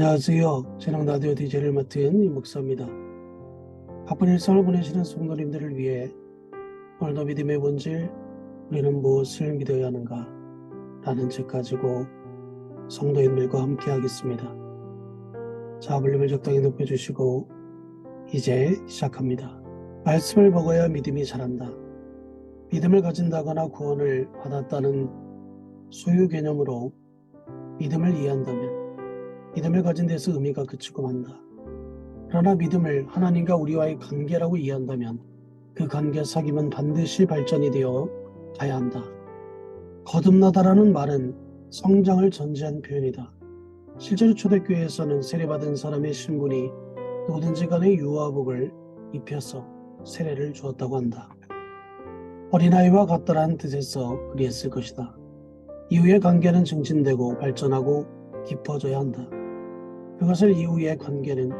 안녕하세요. 재능라디오 DJ를 맡은 이 목사입니다. 바쁜 일상을 보내시는 성도님들을 위해 오늘도 믿음의 본질, 우리는 무엇을 믿어야 하는가? 라는 책 가지고 성도인들과 함께 하겠습니다. 자, 볼륨을 적당히 높여주시고 이제 시작합니다. 말씀을 먹어야 믿음이 자란다. 믿음을 가진다거나 구원을 받았다는 소유 개념으로 믿음을 이해한다면 믿음을 가진 데서 의미가 그치고 만다. 그러나 믿음을 하나님과 우리와의 관계라고 이해한다면 그 관계 사귐은 반드시 발전이 되어 가야 한다. 거듭나다라는 말은 성장을 전제한 표현이다. 실제로 초대교회에서는 세례받은 사람의 신분이 누구든지 간에 유아복을 입혀서 세례를 주었다고 한다. 어린아이와 같다라는 뜻에서 그리했을 것이다. 이후의 관계는 증진되고 발전하고 깊어져야 한다. 그것을 이후의 관계는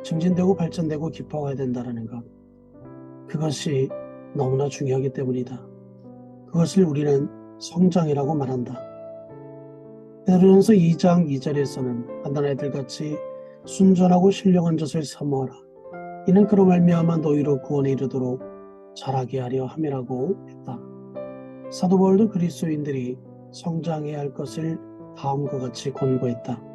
증진되고 발전되고 깊어가야 된다는 것. 그것이 너무나 중요하기 때문이다. 그것을 우리는 성장이라고 말한다. 베드로전서 2장 2절에서는 갓난아이들같이 순전하고 신령한 젖을 사모하라. 이는 그로 말미암아 너희로 구원에 이르도록 자라게 하려 함이라고 했다. 사도 바울도 그리스도인들이 성장해야 할 것을 다음과 같이 권고했다.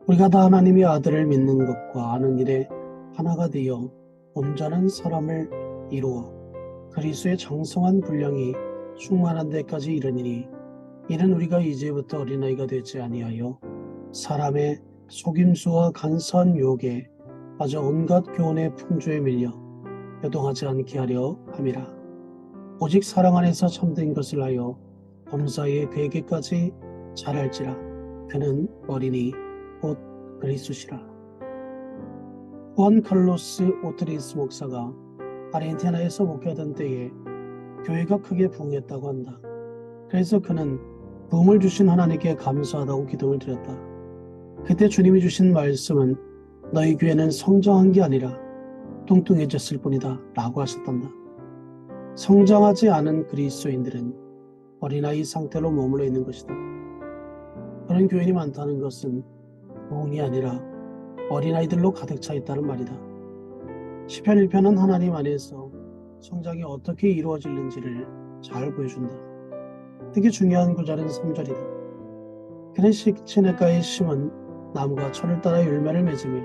우리가 다 하나님의 아들을 믿는 것과 아는 일에 하나가 되어 온전한 사람을 이루어 그리스도의 장성한 분량이 충만한 데까지 이르니니 이는 우리가 이제부터 어린아이가 되지 아니하여 사람의 속임수와 간사한 유혹에 빠져 온갖 교훈의 풍조에 밀려 요동하지 않게 하려 함이라. 오직 사랑 안에서 참된 것을 하여 범사에 그에게까지 자랄지라. 그는 어린이 곧 그리스도시라. 후안 칼로스 오트리스 목사가 아르헨티나에서 목회하던 때에 교회가 크게 부흥했다고 한다. 그래서 그는 부흥을 주신 하나님께 감사하다고 기도를 드렸다. 그때 주님이 주신 말씀은 너희 교회는 성장한 게 아니라 뚱뚱해졌을 뿐이다 라고 하셨단다. 성장하지 않은 그리스도인들은 어린아이 상태로 머물러 있는 것이다. 그런 교인이 많다는 것은 부흥이 아니라 어린아이들로 가득 차 있다는 말이다. 시편 1편은 하나님 안에서 성장이 어떻게 이루어지는지를 잘 보여준다. 특히 중요한 구절은 3절이다. 그는 시냇가에 심은 나무가 철을 따라 열매를 맺으며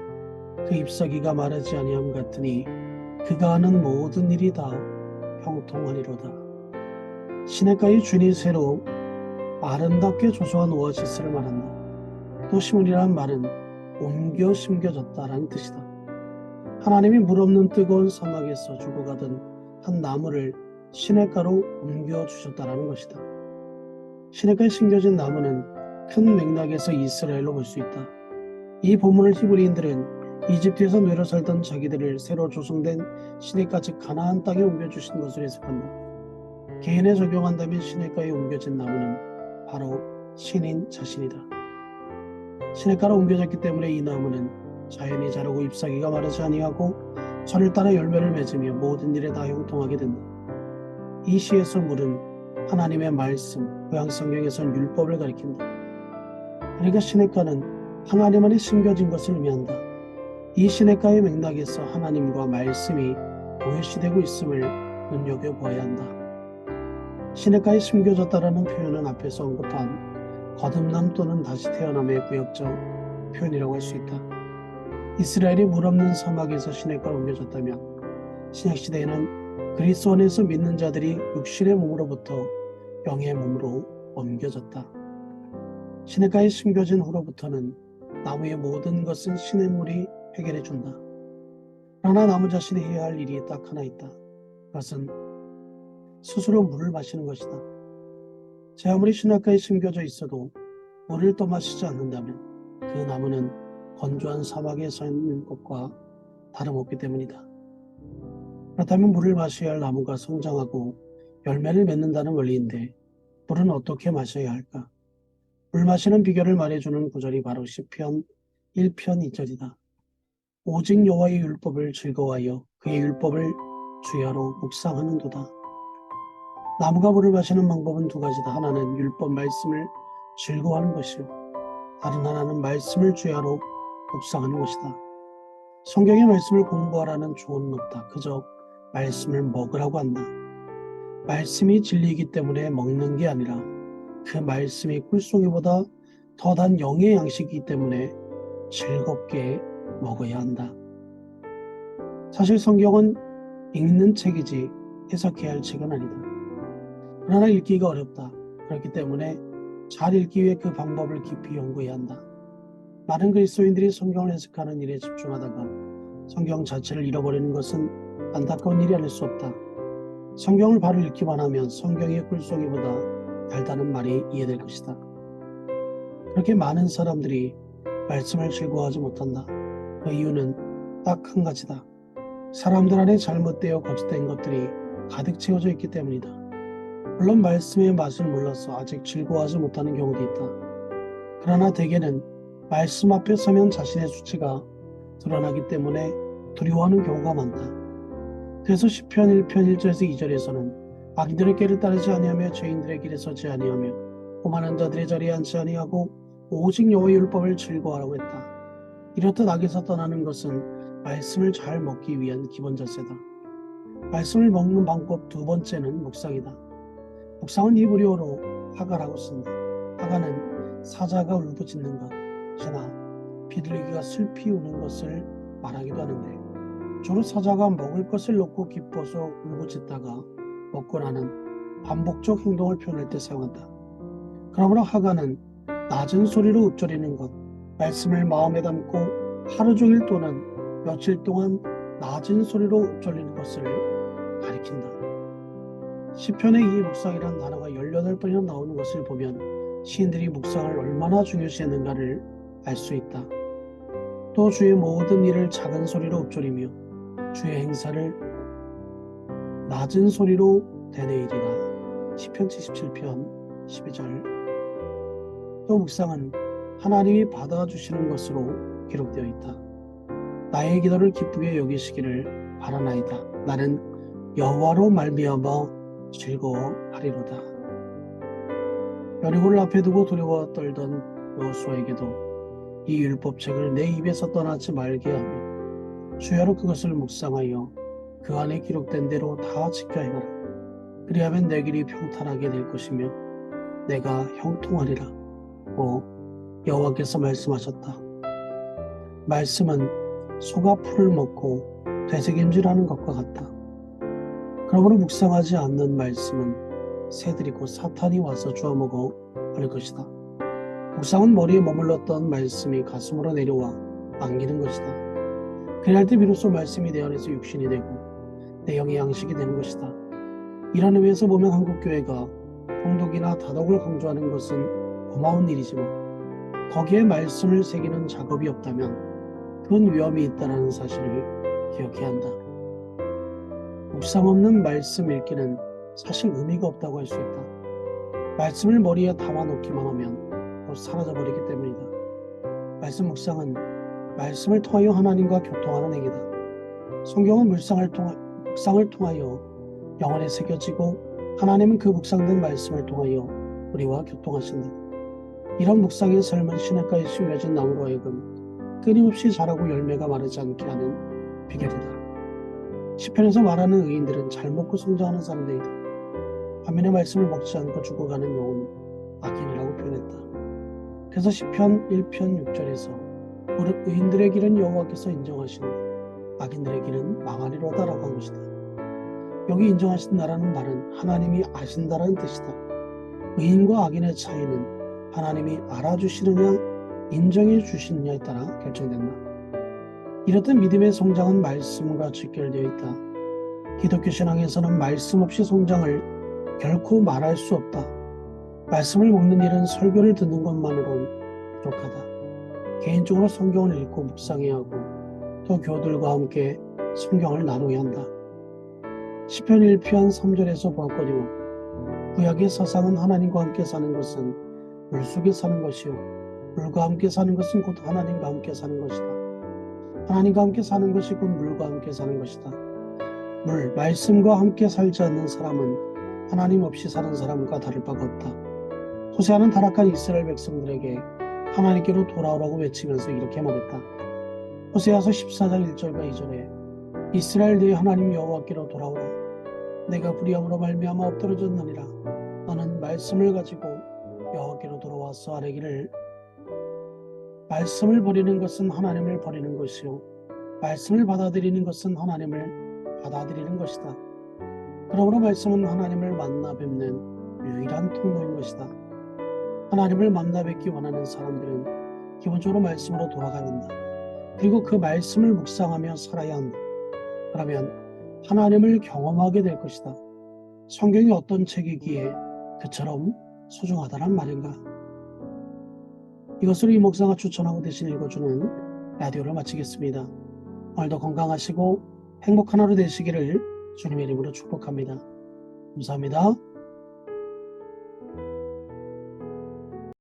그 잎사귀가 마르지 아니함 같으니 그가 하는 모든 일이 다 형통하리로다. 시냇가의 주인이 새로 아름답게 조성한 오아시스를 말한다. 또 심으리라는 말은 옮겨 심겨졌다라는 뜻이다. 하나님이 물 없는 뜨거운 사막에서 죽어가던 한 나무를 시냇가로 옮겨주셨다라는 것이다. 시냇가에 심겨진 나무는 큰 맥락에서 이스라엘로 볼 수 있다. 이 본문을 히브리인들은 이집트에서 뇌로 살던 자기들을 새로 조성된 시냇가 즉 가나안 땅에 옮겨주신 것으로 해석한다. 개인에 적용한다면 시냇가에 옮겨진 나무는 바로 신인 자신이다. 시냇가로 옮겨졌기 때문에 이 나무는 자연히 자라고 잎사귀가 마르지 아니하고 철을 따라 열매를 맺으며 모든 일에 다 형통하게 된다. 이 시에서 물은 하나님의 말씀, 구약 성경에서는 율법을 가리킨다. 그러니까 시냇가는 하나님 안에 심겨진 것을 의미한다. 이 시냇가의 맥락에서 하나님과 말씀이 동일시되고 있음을 눈여겨보아야 한다. 시냇가에 심겨졌다라는 표현은 앞에서 언급한 거듭남 또는 다시 태어남의 구역적 표현이라고 할 수 있다. 이스라엘이 물 없는 사막에서 시냇가로 옮겨졌다면 신약시대에는 그리스도 안에서 믿는 자들이 육신의 몸으로부터 영의 몸으로 옮겨졌다. 시냇가에 심겨진 후로부터는 나무의 모든 것은 신의 물이 해결해 준다. 그러나 나무 자신이 해야 할 일이 딱 하나 있다. 그것은 스스로 물을 마시는 것이다. 제 아무리 시냇가에 심겨져 있어도 물을 떠마시지 않는다면 그 나무는 건조한 사막에 서 있는 것과 다름없기 때문이다. 그렇다면 물을 마셔야 할 나무가 성장하고 열매를 맺는다는 원리인데 물은 어떻게 마셔야 할까? 물 마시는 비결을 말해주는 구절이 바로 시편 1편 2절이다. 오직 여호와의 율법을 즐거워하여 그의 율법을 주야로 묵상하는도다. 나무가 물을 마시는 방법은 두 가지다. 하나는 율법 말씀을 즐거워하는 것이요. 다른 하나는 말씀을 주야로 묵상하는 것이다. 성경의 말씀을 공부하라는 조언은 없다. 그저 말씀을 먹으라고 한다. 말씀이 진리이기 때문에 먹는 게 아니라 그 말씀이 꿀송이보다 더 단 영의 양식이기 때문에 즐겁게 먹어야 한다. 사실 성경은 읽는 책이지 해석해야 할 책은 아니다. 그러나 읽기가 어렵다. 그렇기 때문에 잘 읽기 위해 그 방법을 깊이 연구해야 한다. 많은 그리스도인들이 성경을 해석하는 일에 집중하다가 성경 자체를 잃어버리는 것은 안타까운 일이 아닐 수 없다. 성경을 바로 읽기만 하면 성경의 꿀송이보다 달다는 말이 이해될 것이다. 그렇게 많은 사람들이 말씀을 즐거워하지 못한다. 그 이유는 딱 한 가지다. 사람들 안에 잘못되어 거짓된 것들이 가득 채워져 있기 때문이다. 물론 말씀의 맛을 몰라서 아직 즐거워하지 못하는 경우도 있다. 그러나 대개는 말씀 앞에 서면 자신의 수치가 드러나기 때문에 두려워하는 경우가 많다. 그래서 시편 1편 1절에서 2절에서는 악인들의 길을 따르지 아니하며 죄인들의 길에 서지 아니하며 오만한 자들의 자리에 앉지 아니하고 오직 여호와의 율법을 즐거워하라고 했다. 이렇듯 악에서 떠나는 것은 말씀을 잘 먹기 위한 기본 자세다. 말씀을 먹는 방법 두 번째는 묵상이다. 묵상은 히브리어로 하가라고 쓴다. 하가는 사자가 울부짖는 것이나 비둘기가 슬피 우는 것을 말하기도 하는데 주로 사자가 먹을 것을 놓고 기뻐서 울부짖다가 먹고 나는 반복적 행동을 표현할 때 사용한다. 그러므로 하가는 낮은 소리로 읊조리는 것, 말씀을 마음에 담고 하루 종일 또는 며칠 동안 낮은 소리로 읊조리는 것을 가리킨다. 시편의 이 묵상이라는 단어가 18번이나 나오는 것을 보면 시인들이 묵상을 얼마나 중요시했는가를 알 수 있다. 또 주의 모든 일을 작은 소리로 읊조리며 주의 행사를 낮은 소리로 되뇌이리라. 시편 77편 12절. 또 묵상은 하나님이 받아주시는 것으로 기록되어 있다. 나의 기도를 기쁘게 여기시기를 바라나이다. 나는 여호와로 말미암아 즐거워하리로다. 여리고를 앞에 두고 두려워 떨던 여호수아에게도 이 율법책을 내 입에서 떠나지 말게 하며 주야로 그것을 묵상하여 그 안에 기록된 대로 다 지켜 행하라. 그리하면 내 길이 평탄하게 될 것이며 내가 형통하리라. 여호와께서 말씀하셨다. 말씀은 소가 풀을 먹고 되새김질하는 것과 같다. 그러므로 묵상하지 않는 말씀은 새들이 곧 사탄이 와서 주워먹어 버릴 것이다. 묵상은 머리에 머물렀던 말씀이 가슴으로 내려와 안기는 것이다. 그리할 때 비로소 말씀이 내 안에서 육신이 되고 내 영의 양식이 되는 것이다. 이런 의미에서 보면 한국교회가 통독이나 다독을 강조하는 것은 고마운 일이지만 거기에 말씀을 새기는 작업이 없다면 그건 위험이 있다는 사실을 기억해야 한다. 묵상 없는 말씀 읽기는 사실 의미가 없다고 할 수 있다. 말씀을 머리에 담아놓기만 하면 곧 사라져버리기 때문이다. 말씀 묵상은 말씀을 통하여 하나님과 교통하는 행위다. 성경은 묵상을 통하여 영혼에 새겨지고 하나님은 그 묵상된 말씀을 통하여 우리와 교통하신다. 이런 묵상의 삶은 시냇가에 심겨진 나무로 하여금 끊임없이 자라고 열매가 마르지 않게 하는 비결이다. 시편에서 말하는 의인들은 잘 먹고 성장하는 사람들이다. 반면에 말씀을 먹지 않고 죽어가는 영혼은 악인이라고 표현했다. 그래서 시편 1편 6절에서 의인들의 길은 여호와께서 인정하시고 악인들의 길은 망하리로다라고 한 것이다. 여기 인정하신다라는 말은 하나님이 아신다라는 뜻이다. 의인과 악인의 차이는 하나님이 알아주시느냐 인정해 주시느냐에 따라 결정된다. 이렇듯 믿음의 성장은 말씀과 직결되어 있다. 기독교 신앙에서는 말씀 없이 성장을 결코 말할 수 없다. 말씀을 먹는 일은 설교를 듣는 것만으로는 부족하다. 개인적으로 성경을 읽고 묵상해야 하고 또 교우들과 함께 성경을 나누어야 한다. 시편 1편 3절에서 보았거니와 구약의 사상은 하나님과 함께 사는 것은 물속에 사는 것이요 물과 함께 사는 것은 곧 하나님과 함께 사는 것이다. 하나님과 함께 사는 것이 곧 물과 함께 사는 것이다. 말씀과 함께 살지 않는 사람은 하나님 없이 사는 사람과 다를 바가 없다. 호세아는 타락한 이스라엘 백성들에게 하나님께로 돌아오라고 외치면서 이렇게 말했다. 호세아서 14장 1절과 2절에 이스라엘 너희 하나님 여호와께로 돌아오라. 내가 불의함으로 말미암아 엎드러졌느니라. 너는 말씀을 가지고 여호와께로 돌아와서 아뢰기를 말씀을 버리는 것은 하나님을 버리는 것이요 말씀을 받아들이는 것은 하나님을 받아들이는 것이다. 그러므로 말씀은 하나님을 만나 뵙는 유일한 통로인 것이다. 하나님을 만나 뵙기 원하는 사람들은 기본적으로 말씀으로 돌아가야 한다. 그리고 그 말씀을 묵상하며 살아야 한다. 그러면 하나님을 경험하게 될 것이다. 성경이 어떤 책이기에 그처럼 소중하다란 말인가? 이것으로 이 목사가 추천하고 대신 읽어주는 라디오를 마치겠습니다. 오늘도 건강하시고 행복한 하루 되시기를 주님의 이름으로 축복합니다. 감사합니다.